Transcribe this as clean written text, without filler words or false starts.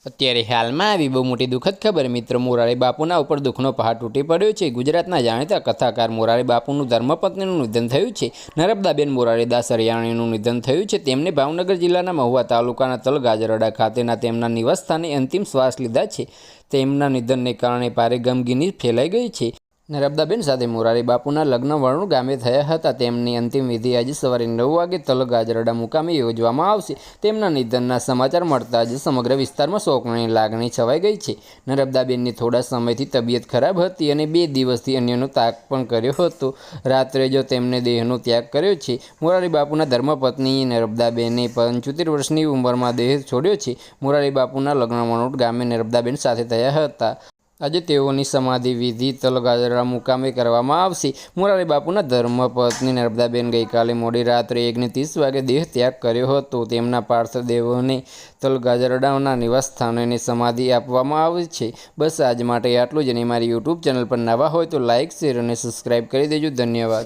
અત્યારે હાલમાં આવી બહુ મોટી દુઃખદ ખબર મિત્રો, મોરારી બાપુના ઉપર દુઃખનો પહાડ તૂટી પડ્યો છે। ગુજરાતના જાણીતા કથાકાર મોરારી બાપુનું ધર્મપત્નીનું નિધન થયું છે। નર્મદાબેન મોરારીદાસ અરિયાણીનું નિધન થયું છે। તેમને ભાવનગર જિલ્લાના મહુવા તાલુકાના તલગાજરડા ખાતેના તેમના નિવાસસ્થાને અંતિમ શ્વાસ લીધા છે। તેમના નિધનને કારણે ભારે ગમગીની ફેલાઈ ગઈ છે। નર્મદાબેન સાથે મોરારી બાપુના લગ્ન વણુ ગામે થયા હતા। તેમની અંતિમ વિધિ આજે સવારે 9 વાગે તલગાજરડા મુકામે યોજવામાં આવશે। તેમના નિધનના સમાચાર મળતા જ સમગ્ર વિસ્તારમાં શોકની લાગણી છવાઈ ગઈ છે। નર્મદાબેનની થોડા સમયથી તબિયત ખરાબ હતી અને 2 દિવસથી અન્યનો ત્યાગ પણ કર્યો હતો। રાત્રે જો તેમને દેહનો ત્યાગ કર્યો છે। મોરારી બાપુના ધર્મપત્ની નર્મદાબેને 75 વર્ષની ઉંમરમાં દેહ છોડ્યો છે। મોરારી બાપુના લગ્ન વણુ ગામે નર્મદાબેન સાથે થયા હતા। આજે તેઓની સમાધિ વિધિ તલગાજરડા મુકામે કરવામાં આવશે। મોરારી બાપુના ધર્મપત્ની નર્મદાબેન ગઈકાલે મોડી રાત્રે 1:30 વાગે દેહ ત્યાગ કર્યો હતો। તેમના પાર્થિવ દેહોને તલગાજરડાના નિવાસ સ્થાને સમાધિ આપવામાં આવી છે। બસ આજ માટે આટલું જ, અને મારી યુટ્યુબ ચેનલ પર નવા હોય તો લાઇક, શેર અને સબસ્ક્રાઈબ કરી દેજો। ધન્યવાદ।